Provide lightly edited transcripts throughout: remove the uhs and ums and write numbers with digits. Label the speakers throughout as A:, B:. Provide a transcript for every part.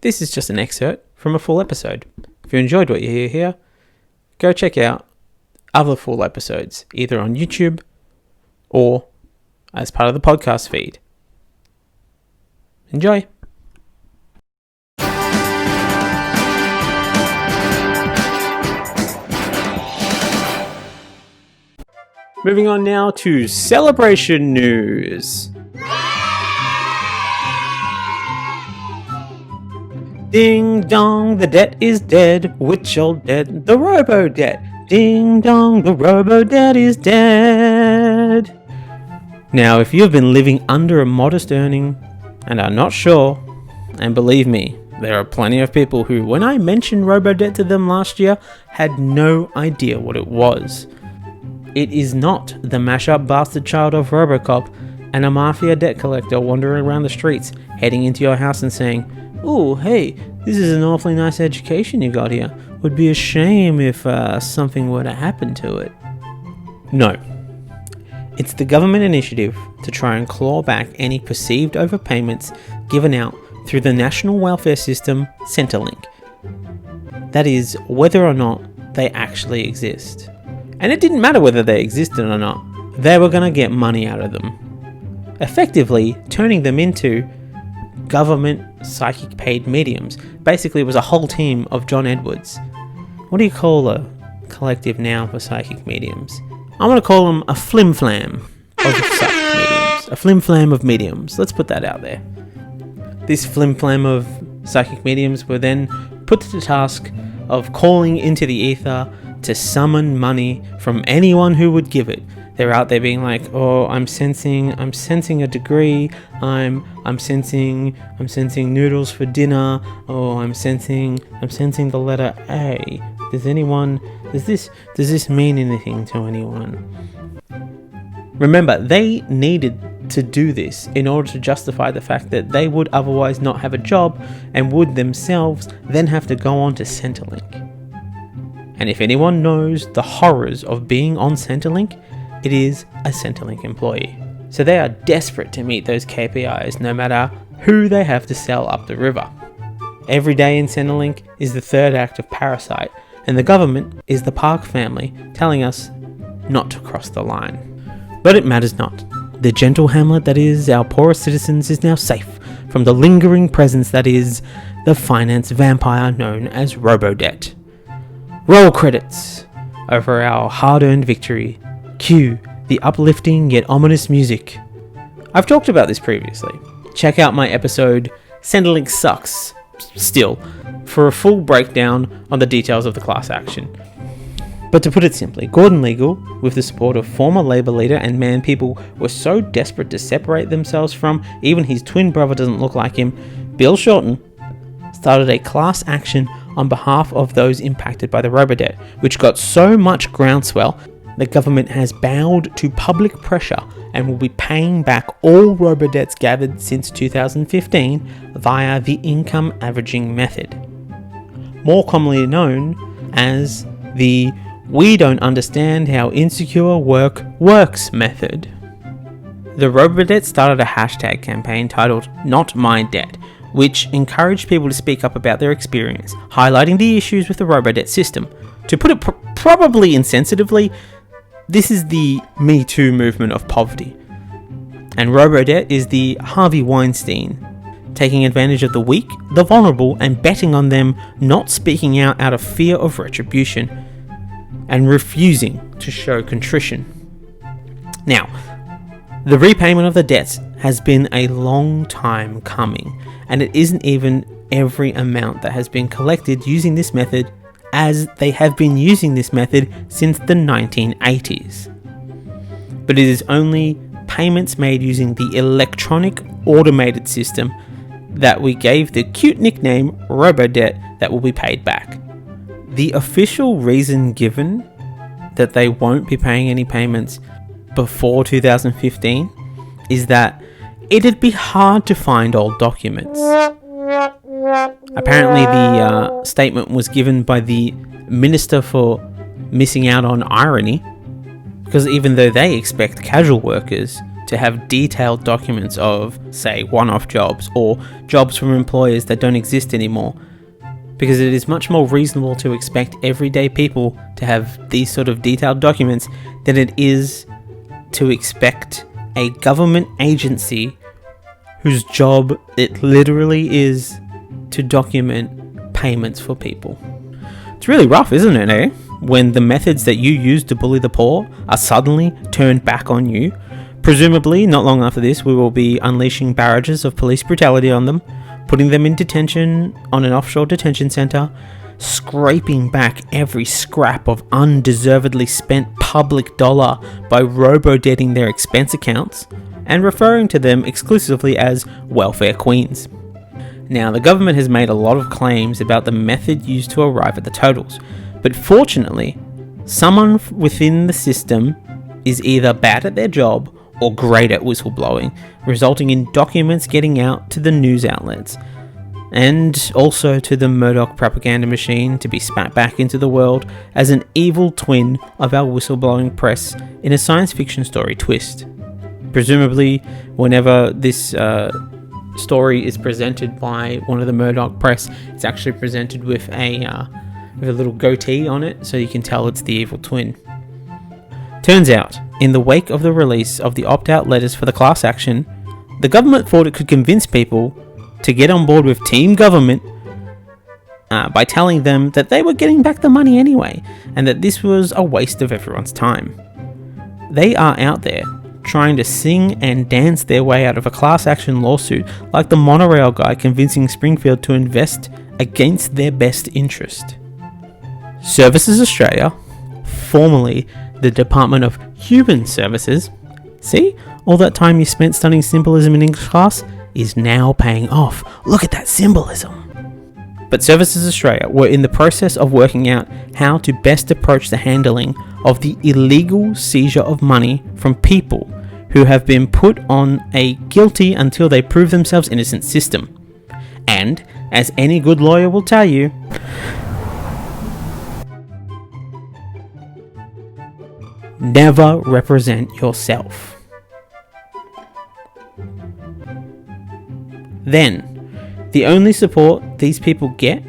A: This is just an excerpt from a full episode. If you enjoyed what you hear here, go check out other full episodes, either on YouTube or as part of the podcast feed. Enjoy! Moving on now to celebration news. Ding dong, the debt is dead. Which old debt? The Robodebt. Ding dong, the Robodebt is dead. Now, if you have been living under a modest earning and are not sure, and believe me, there are plenty of people who, when I mentioned Robodebt to them last year, had no idea what it was. It is not the mashup bastard child of Robocop and a mafia debt collector wandering around the streets, heading into your house and saying, "Ooh, hey, this is an awfully nice education you got here. Would be a shame if something were to happen to it." No. It's the government initiative to try and claw back any perceived overpayments given out through the national welfare system Centrelink. That is, whether or not they actually exist. And it didn't matter whether they existed or not, they were going to get money out of them, effectively turning them into government psychic paid mediums. Basically, it was a whole team of John Edwards. What do you call a collective noun for psychic mediums? I'm going to call them a flim-flam of psychic mediums. A flim-flam of mediums. Let's put that out there. This flim-flam of psychic mediums were then put to the task of calling into the ether to summon money from anyone who would give it. They're out there being like, "Oh, I'm sensing a degree. I'm sensing noodles for dinner. Oh, I'm sensing the letter A. Does this mean anything to anyone?" Remember, they needed to do this in order to justify the fact that they would otherwise not have a job and would themselves then have to go on to Centrelink. And if anyone knows the horrors of being on Centrelink, it is a Centrelink employee. So they are desperate to meet those KPIs no matter who they have to sell up the river. Every day in Centrelink is the third act of Parasite, and the government is the Park family telling us not to cross the line. But it matters not. The gentle hamlet that is our poorest citizens is now safe from the lingering presence that is the finance vampire known as Robodebt. Roll credits over our hard-earned victory. Cue the uplifting yet ominous music. I've talked about this previously. Check out my episode, Centrelink Sucks, Still, for a full breakdown on the details of the class action. But to put it simply, Gordon Legal, with the support of former Labour leader and man people were so desperate to separate themselves from, even his twin brother doesn't look like him, Bill Shorten, started a class action on behalf of those impacted by the Robodebt, which got so much groundswell, the government has bowed to public pressure and will be paying back all Robodebts gathered since 2015 via the income averaging method, more commonly known as the "we don't understand how insecure work works" method. The Robodebt started a hashtag campaign titled "Not My Debt," which encouraged people to speak up about their experience, highlighting the issues with the Robodebt system. To put it probably insensitively, this is the Me Too movement of poverty. And Robodebt is the Harvey Weinstein, taking advantage of the weak, the vulnerable, and betting on them not speaking out of fear of retribution, and refusing to show contrition. Now, the repayment of the debts has been a long time coming, and it isn't even every amount that has been collected using this method, as they have been using this method since the 1980s. But it is only payments made using the electronic automated system that we gave the cute nickname Robodebt that will be paid back. The official reason given that they won't be paying any payments before 2015 is that it'd be hard to find old documents. Apparently the statement was given by the Minister for Missing Out on Irony, because even though they expect casual workers to have detailed documents of, say, one-off jobs or jobs from employers that don't exist anymore, because it is much more reasonable to expect everyday people to have these sort of detailed documents than it is to expect a government agency whose job it literally is to document payments for people. It's really rough, isn't it, eh? When the methods that you use to bully the poor are suddenly turned back on you. Presumably, not long after this, we will be unleashing barrages of police brutality on them, putting them in detention on an offshore detention centre, scraping back every scrap of undeservedly spent public dollar by robo-debting their expense accounts, and referring to them exclusively as welfare queens. Now, the government has made a lot of claims about the method used to arrive at the totals, but fortunately, someone within the system is either bad at their job or great at whistleblowing, resulting in documents getting out to the news outlets, and also to the Murdoch propaganda machine to be spat back into the world as an evil twin of our whistleblowing press in a science fiction story twist. Presumably, whenever this story is presented by one of the Murdoch press, it's actually presented with a little goatee on it, so you can tell it's the evil twin. Turns out, in the wake of the release of the opt-out letters for the class action, the government thought it could convince people to get on board with team government by telling them that they were getting back the money anyway, and that this was a waste of everyone's time. They are out there trying to sing and dance their way out of a class action lawsuit like the monorail guy convincing Springfield to invest against their best interest. Services Australia, formerly the Department of Human Services, see, all that time you spent studying symbolism in English class is now paying off. Look at that symbolism. But Services Australia were in the process of working out how to best approach the handling of the illegal seizure of money from people who have been put on a guilty until they prove themselves innocent system. And, as any good lawyer will tell you, never represent yourself. Then, the only support these people get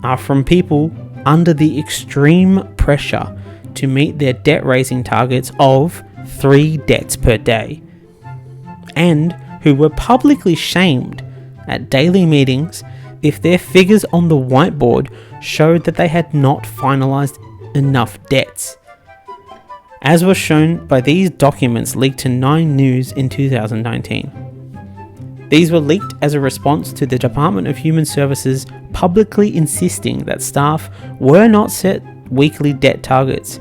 A: are from people under the extreme pressure to meet their debt raising targets of 3 debts per day, and who were publicly shamed at daily meetings if their figures on the whiteboard showed that they had not finalised enough debts, as was shown by these documents leaked to 9 News in 2019. These were leaked as a response to the Department of Human Services publicly insisting that staff were not set weekly debt targets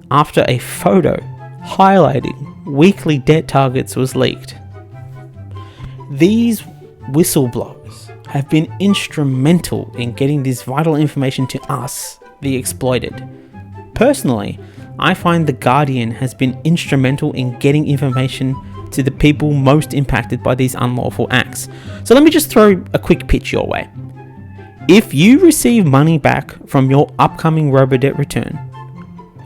A: after a photo highlighting weekly debt targets was leaked. These whistleblowers have been instrumental in getting this vital information to us, the exploited. Personally, I find The Guardian has been instrumental in getting information to the people most impacted by these unlawful acts. So let me just throw a quick pitch your way. If you receive money back from your upcoming Robodebt return,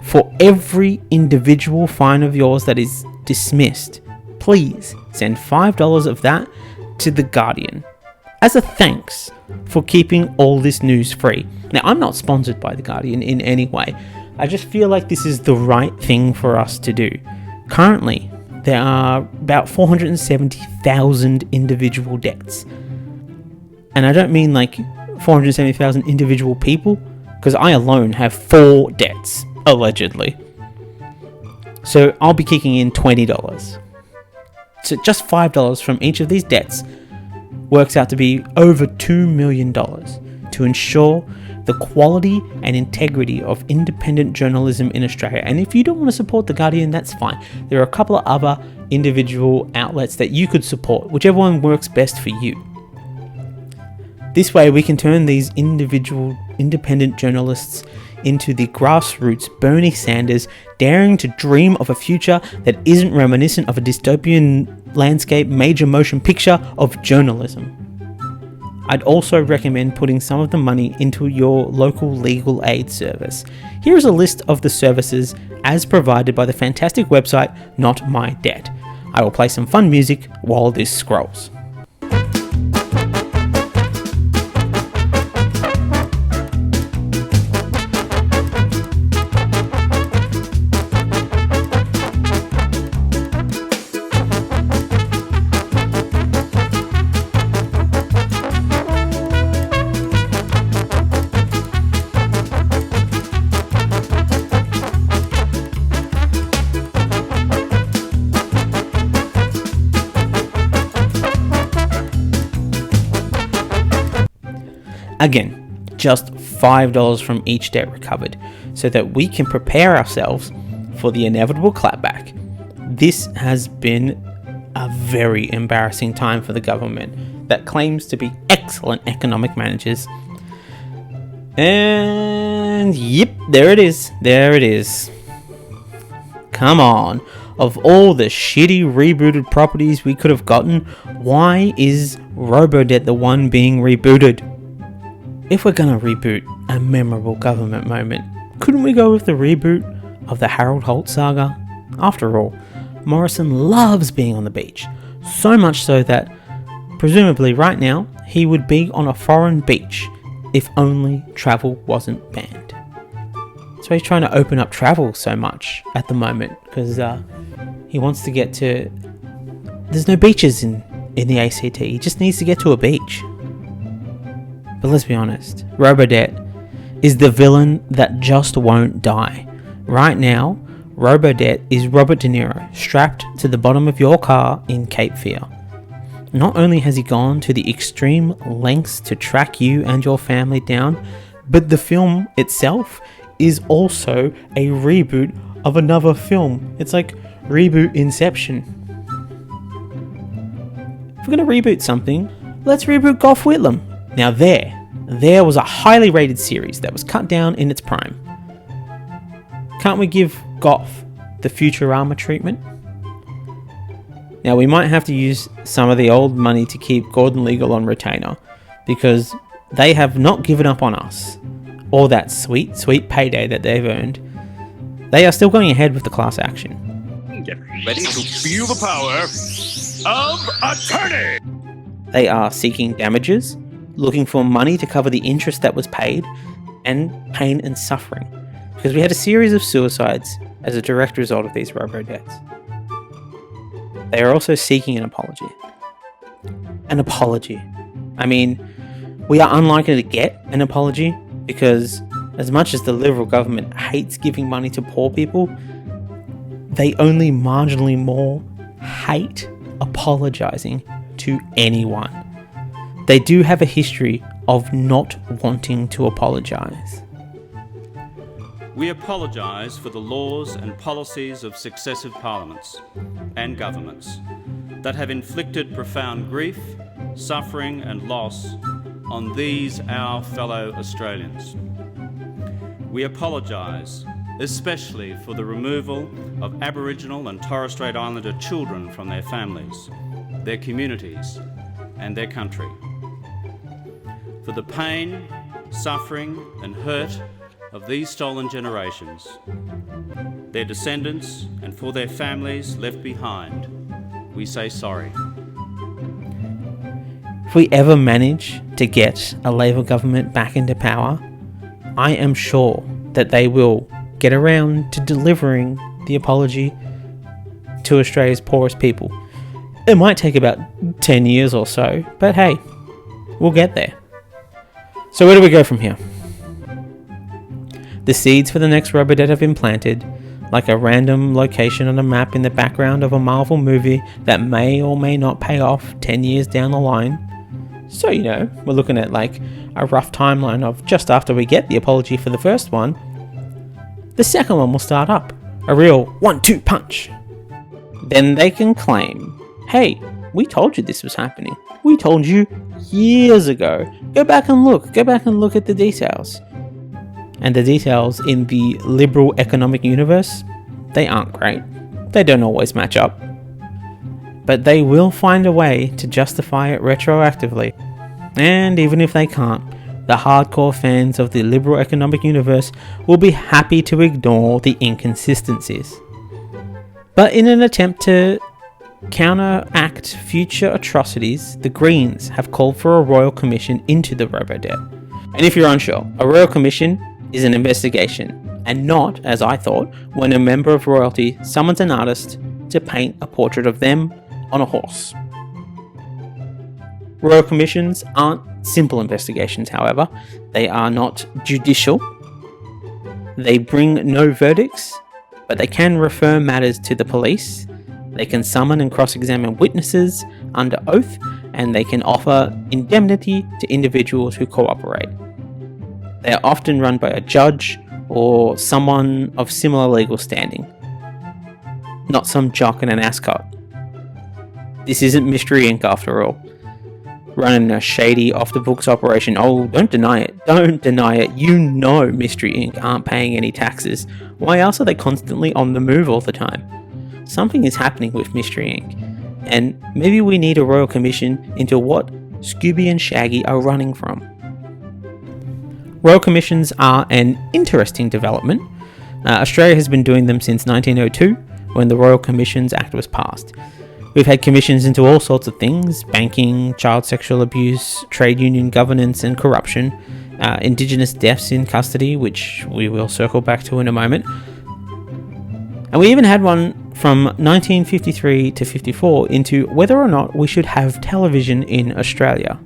A: for every individual fine of yours that is dismissed, please send $5 of that to The Guardian as a thanks for keeping all this news free. Now, I'm not sponsored by The Guardian in any way. I just feel like this is the right thing for us to do. Currently, there are about 470,000 individual debts. And I don't mean like 470,000 individual people, because I alone have 4 debts, allegedly. So I'll be kicking in $20. So just $5 from each of these debts works out to be over $2 million to ensure the quality and integrity of independent journalism in Australia. And if you don't want to support The Guardian, that's fine. There are a couple of other individual outlets that you could support, whichever one works best for you. This way we can turn these individual independent journalists into the grassroots Bernie Sanders daring to dream of a future that isn't reminiscent of a dystopian landscape major motion picture of journalism. I'd also recommend putting some of the money into your local legal aid service. Here's a list of the services as provided by the fantastic website Not My Debt. I will play some fun music while this scrolls. Again, just $5 from each debt recovered, so that we can prepare ourselves for the inevitable clapback. This has been a very embarrassing time for the government that claims to be excellent economic managers. And yep, there it is. Come on, of all the shitty rebooted properties we could have gotten, why is Robodebt the one being rebooted? If we're gonna reboot a memorable government moment, couldn't we go with the reboot of the Harold Holt saga? After all, Morrison loves being on the beach, so much so that, presumably right now, he would be on a foreign beach if only travel wasn't banned. So he's trying to open up travel so much at the moment, because he wants to get to... There's no beaches in the ACT, he just needs to get to a beach. But let's be honest, Robodebt is the villain that just won't die. Right now, Robodebt is Robert De Niro strapped to the bottom of your car in Cape Fear. Not only has he gone to the extreme lengths to track you and your family down, but the film itself is also a reboot of another film. It's like reboot Inception. If we're going to reboot something, let's reboot Golf Whitlam. Now there was a highly rated series that was cut down in its prime. Can't we give Goff the Futurama treatment? Now we might have to use some of the old money to keep Gordon Legal on retainer, because they have not given up on us, or that sweet payday that they've earned. They are still going ahead with the class action.
B: Get ready to feel the power of attorney!
A: They are seeking damages, looking for money to cover the interest that was paid, and pain and suffering, because we had a series of suicides as a direct result of these robo-debts. They are also seeking an apology. An apology. I mean, we are unlikely to get an apology, because as much as the Liberal government hates giving money to poor people, they only marginally more hate apologising to anyone. They do have a history of not wanting to apologise.
C: We apologise for the laws and policies of successive parliaments and governments that have inflicted profound grief, suffering and loss on these our fellow Australians. We apologise especially for the removal of Aboriginal and Torres Strait Islander children from their families, their communities and their country. For the pain, suffering and hurt of these stolen generations, their descendants and for their families left behind, we say sorry.
A: If we ever manage to get a Labor government back into power, I am sure that they will get around to delivering the apology to Australia's poorest people. It might take about 10 years or so, but hey, we'll get there. So where do we go from here? The seeds for the next Robodebt have been planted, like a random location on a map in the background of a Marvel movie that may or may not pay off 10 years down the line. So, we're looking at like a rough timeline of just after we get the apology for the first one, the second one will start up. A real 1-2 punch. Then they can claim, hey, we told you this was happening. We told you years ago. Go back and look at the details. And the details in the liberal economic universe, they aren't great. They don't always match up. But they will find a way to justify it retroactively. And even if they can't, the hardcore fans of the liberal economic universe will be happy to ignore the inconsistencies. But in an attempt to counteract future atrocities, the Greens have called for a royal commission into the Robodebt. And if you're unsure, a royal commission is an investigation, and not, as I thought, when a member of royalty summons an artist to paint a portrait of them on a horse. Royal commissions aren't simple investigations, however. They are not judicial. They bring no verdicts, but they can refer matters to the police. They can summon and cross-examine witnesses under oath, and they can offer indemnity to individuals who cooperate. They are often run by a judge or someone of similar legal standing, not some jock in an ascot. This isn't Mystery Inc. after all, running a shady off-the-books operation. Oh, don't deny it. Don't deny it. You know Mystery Inc. aren't paying any taxes. Why else are they constantly on the move all the time? Something is happening with Mystery Inc. And maybe we need a royal commission into what Scooby and Shaggy are running from. Royal commissions are an interesting development. Australia has been doing them since 1902, when the Royal Commissions Act was passed. We've had commissions into all sorts of things: banking, child sexual abuse, trade union governance and corruption, Indigenous deaths in custody, which we will circle back to in a moment. And we even had one from 1953 to 54 into whether or not we should have television in Australia.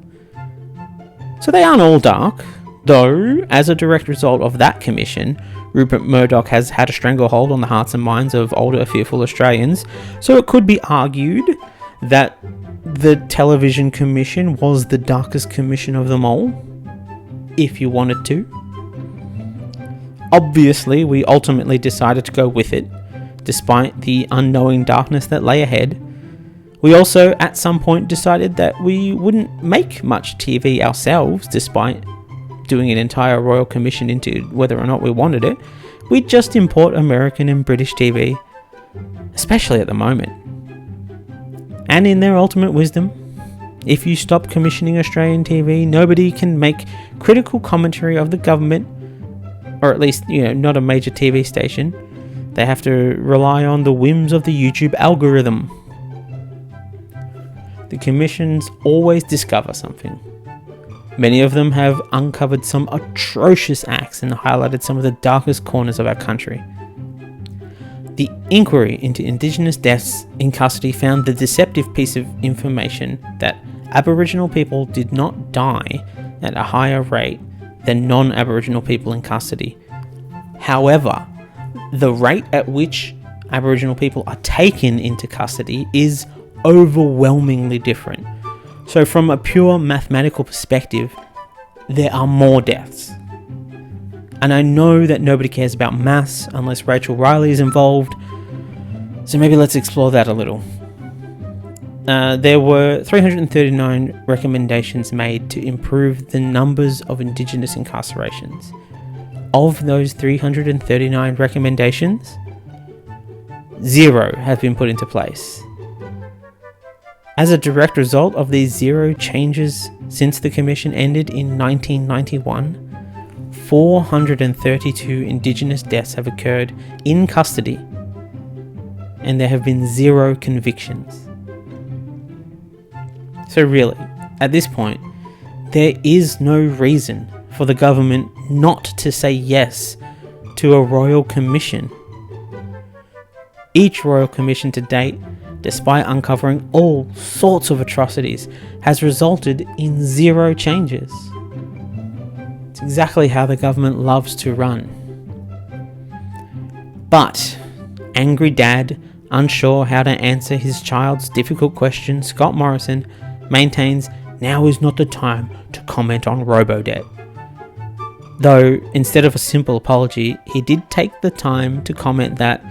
A: So they aren't all dark, though as a direct result of that commission, Rupert Murdoch has had a stranglehold on the hearts and minds of older, fearful Australians, so it could be argued that the Television Commission was the darkest commission of them all, if you wanted to. Obviously, we ultimately decided to go with it, despite the unknowing darkness that lay ahead. We also, at some point, decided that we wouldn't make much TV ourselves, despite doing an entire Royal Commission into whether or not we wanted it. We'd just import American and British TV, especially at the moment. And in their ultimate wisdom, if you stop commissioning Australian TV, nobody can make critical commentary of the government, or at least, not a major TV station. They have to rely on the whims of the YouTube algorithm. The commissions always discover something. Many of them have uncovered some atrocious acts and highlighted some of the darkest corners of our country. The inquiry into Indigenous deaths in custody found the deceptive piece of information that Aboriginal people did not die at a higher rate than non-Aboriginal people in custody. However, the rate at which Aboriginal people are taken into custody is overwhelmingly different. So from a pure mathematical perspective, there are more deaths. And I know that nobody cares about maths unless Rachel Riley is involved, so maybe let's explore that a little. There were 339 recommendations made to improve the numbers of Indigenous incarcerations. Of those 339 recommendations, 0 have been put into place. As a direct result of these 0 changes since the commission ended in 1991, 432 Indigenous deaths have occurred in custody, and there have been 0 convictions. So really, at this point, there is no reason for the government not to say yes to a royal commission. Each royal commission to date, despite uncovering all sorts of atrocities, has resulted in 0 changes. It's exactly how the government loves to run. But angry dad, unsure how to answer his child's difficult question, Scott Morrison maintains now is not the time to comment on Robodebt. Though, instead of a simple apology, he did take the time to comment that,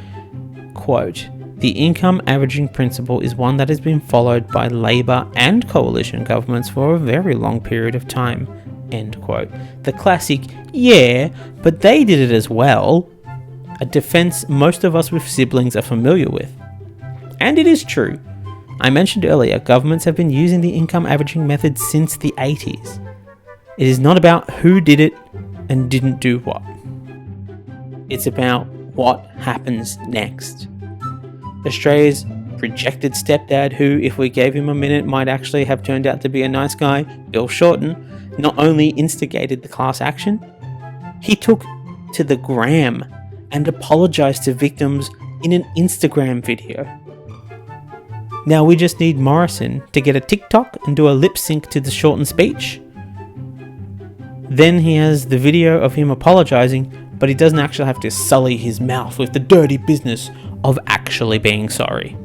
A: quote, "The income averaging principle is one that has been followed by Labour and coalition governments for a very long period of time," end quote. The classic, yeah, but they did it as well, a defence most of us with siblings are familiar with. And it is true. I mentioned earlier, governments have been using the income averaging method since the 80s. It is not about who did it and didn't do what. It's about what happens next. Australia's rejected stepdad who, if we gave him a minute, might actually have turned out to be a nice guy, Bill Shorten, not only instigated the class action, he took to the gram and apologized to victims in an Instagram video. Now we just need Morrison to get a TikTok and do a lip sync to the Shorten speech. Then he has the video of him apologizing, but he doesn't actually have to sully his mouth with the dirty business of actually being sorry.